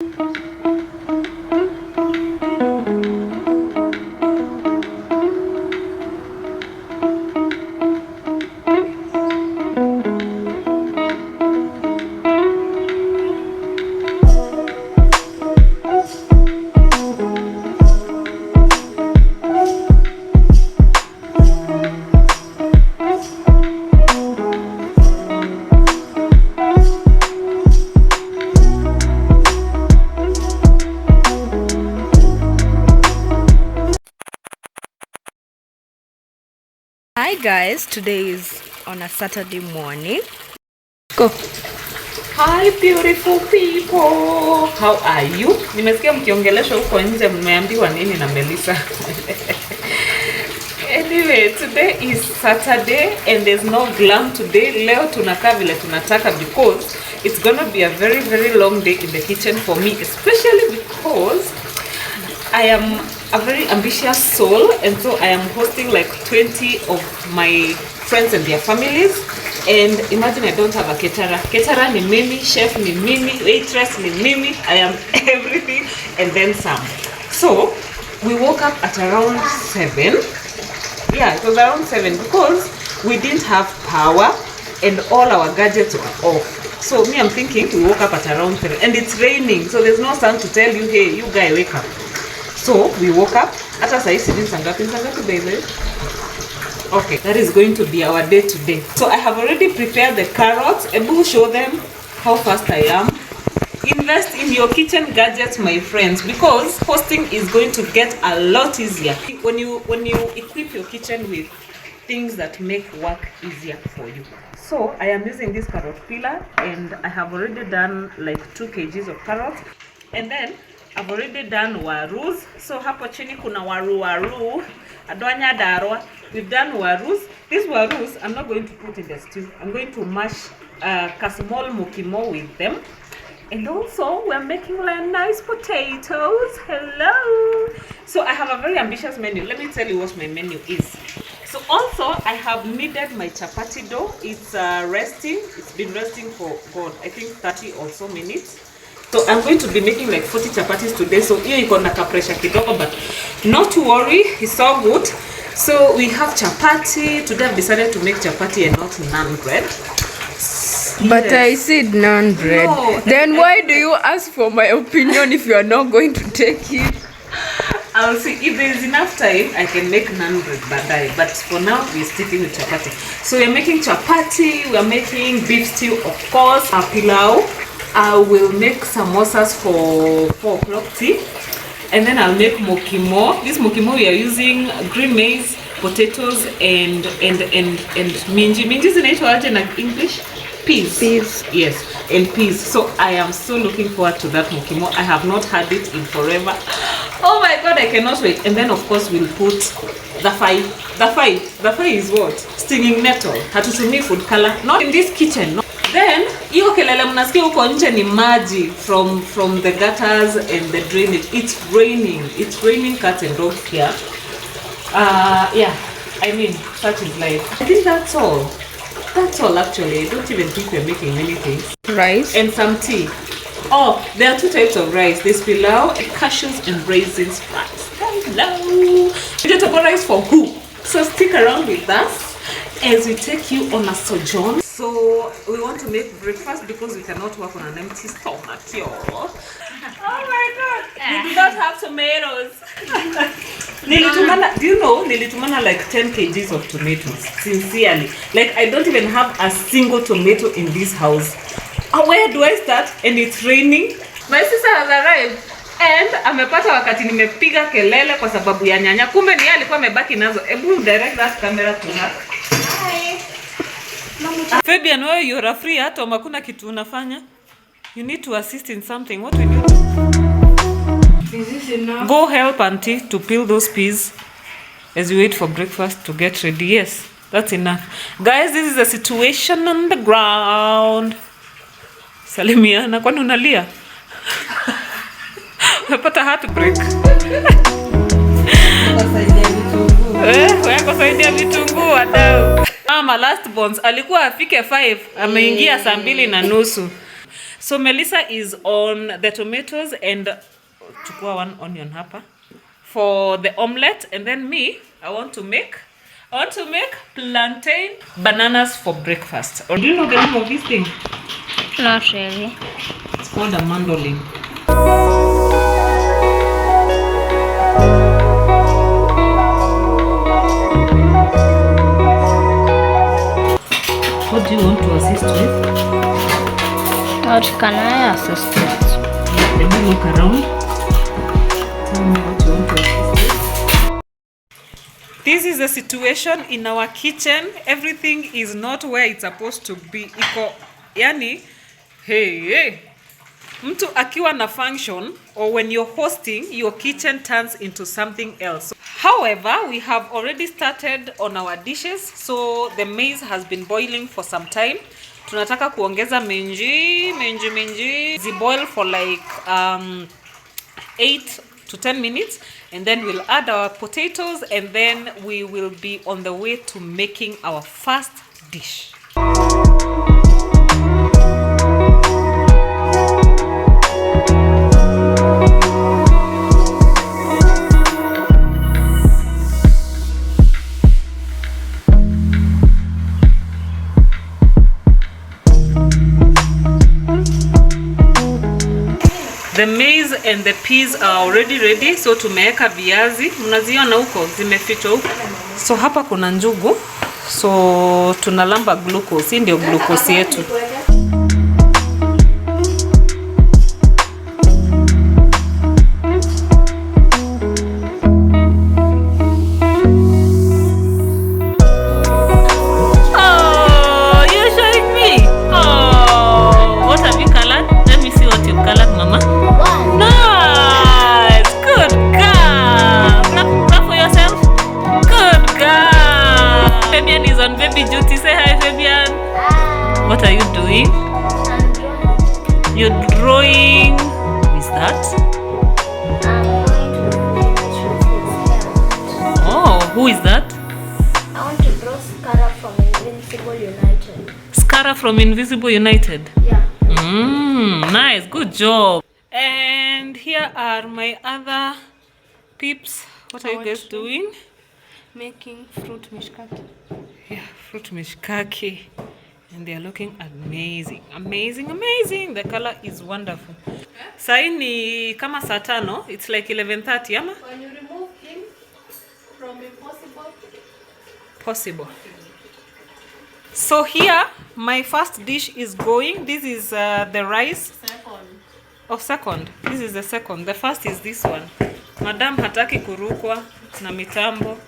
Hi guys, today is on a Saturday morning. Go. Hi beautiful people. How are you? Nimesikia mkiongelesha huko nje mmeambiwa nini na Melissa? Anyway, today is Saturday and there's no glam today. Leo tunakaa vile tunataka because it's gonna be a very long day in the kitchen for me, especially because I am a very ambitious soul, and so I am hosting like 20 of my friends and their families. And imagine I don't have a caterer. Caterer ni mimi, chef ni mimi, waitress ni mimi. I am everything and then some. So we woke up at around 7. Yeah, it was around 7 because we didn't have power and all our gadgets were off. So me, I'm thinking we woke up at around 7 and it's raining, so there's no sun to tell you, hey, you guy, wake up. So we woke up. Hata saa hii sijui sangapi baby. Okay, that is going to be our day today. So I have already prepared the carrots. Ebu show them how fast I am. Invest in your kitchen gadgets, my friends, because hosting is going to get a lot easier when you equip your kitchen with things that make work easier for you. So I am using this carrot peeler and I have already done like 2 kgs of carrots, and then I've already done warus. So hapo chini kuna waru adwanya darwa. We've done warus. These warus I'm not going to put in the stew. I'm going to mash kasmol mukimo with them. And also we're making like nice potatoes. Hello. So I have a very ambitious menu. Let me tell you what my menu is. So also I have kneaded my chapati dough. It's resting. It's been resting for I think 30 or so minutes. So I'm going to be making like 40 chapatis today. So here you got ka pressure kidogo, but not to worry, it's all good. So we have chapati. Today I've decided to make chapati and not naan bread. But yes. I said naan bread. No, then why do you ask for my opinion if you are not going to take it? I'll see if there is enough time. I can make naan bread badai, but for now we're sticking with chapati. So we're making chapati. We're making beef stew, of course, a pilau. I will make samosas for 4 o'clock tea, and then I'll make mokimo. This mokimo we are using green maize, potatoes, and minji. Minji is in English? Peas. Yes, and peas. So I am so looking forward to that mokimo. I have not had it in forever. Oh my god, I cannot wait. And then of course we'll put the fai. The fai is what? Stinging nettle. Hatutumi food color. Not in this kitchen. No. Then hiyo kelele mnasikia huko nje ni maji from the gutters and the drainage. It's raining cat and dog here. Yeah, I mean, such is life. I think that's all actually. I don't even think we're making anything. Rice and some tea. Oh, there are 2 types of rice. There's pilau, cashews and raisins rice. Hello. Vegetable rice for GOOO. So stick around with us as we take you on a sojourn. So we want to make breakfast because we cannot work on an empty stomach, y'all. Oh my god, we do not have tomatoes. Do you know, nilitumana like 10 kgs of tomatoes, sincerely. Like I don't even have a single tomato in this house. Where do I start? And it's raining. My sister has arrived. And amepata wakati nimepiga kelele kwa sababu ya nyanya. Kumbe ni yeye alikuwa amebaki nazo. Ebu direct that camera to her. Hi. Fabian, wewe you're free, hata makuna kitu unafanya. You need to assist in something. What will you do? Is this enough? Go help auntie to peel those peas as you wait for breakfast to get ready. Yes, that's enough. Guys, this is the situation on the ground. Salimiana, kwani unalia? Umepata heartbreak. Wewe kusaidia vitunguu wadau. Mama last bonds alikuwa afike 5, ameingia saa 2:30. So Melissa is on the tomatoes and chukua one onion hapa for the omelette, and then me, I want to make plantain bananas for breakfast. Or do you know the name of this thing? Not really. It's called a mandolin. What do you want to assist with? What can I assist with? Let me look around. Tell me what you want to assist with. This is the situation in our kitchen. Everything is not where it's supposed to be. Iko, yani, hey. Mtu akiwa na function, or when you're hosting, your kitchen turns into something else. However, we have already started on our dishes. So the maize has been boiling for some time. Tunataka kuongeza minji. Ziboil for like 8 to 10 minutes, and then we'll add our potatoes, and then we will be on the way to making our first dish. The maize and the peas are already ready, so tumeweka viazi. Mnaziona huko zimefichwa huko. So hapa kuna njugu. So tunalamba glucose. Hii ndio glucose yetu. What are you doing? I'm drawing. You're drawing. Who is that? I'm going to finish. Oh, who is that? I want to draw Scara from Invincible United. Scara from Invisible United? Yeah. Nice, good job. And here are my other peeps. What are you guys doing? Making fruit mishkaki. Yeah, fruit mishkaki. And they are looking amazing. The color is wonderful. Sai ni kama saa 5, it's like 11:30 ama? When you remove him from impossible, possible. So here my first dish is going. This is the rice. Second. This is the second. The first is this one. Madam hataki kurukwa na mitambo.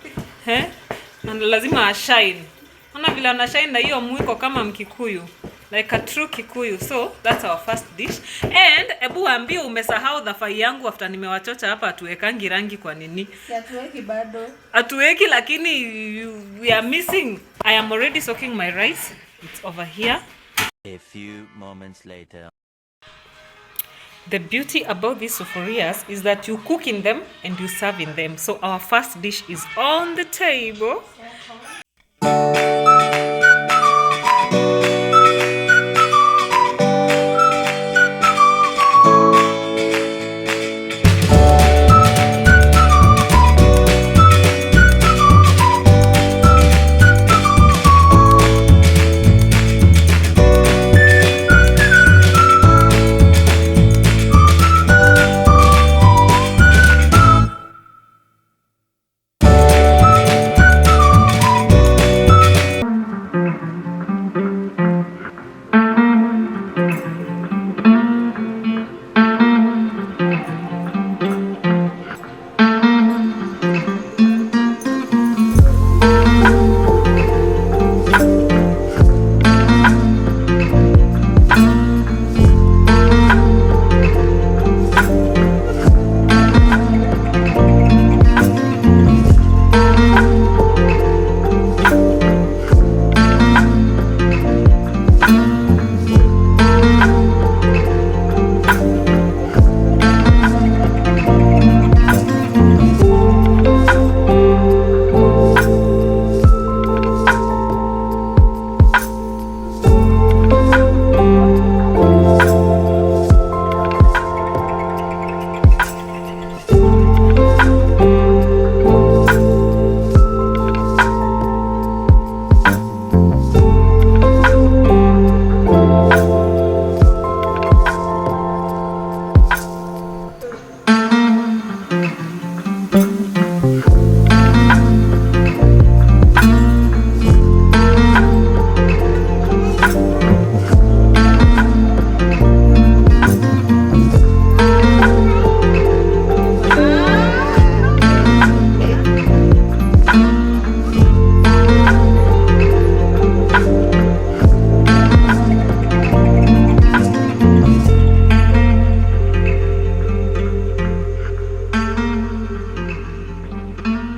Na lazima ashine. Ona vile anashine na hiyo mwiko kama Mkikuyu. Like a true Kikuyu. So that's our first dish. And ebu ambie umesahau dhafai yangu after nimewachocha hapa atuwekangi rangi kwa nini? si atuweki bado. Atuweki lakini we are missing. I am already soaking my rice. It's over here. A few moments later. The beauty about these sufurias is that you cook in them and you serve in them. So our first dish is on the table.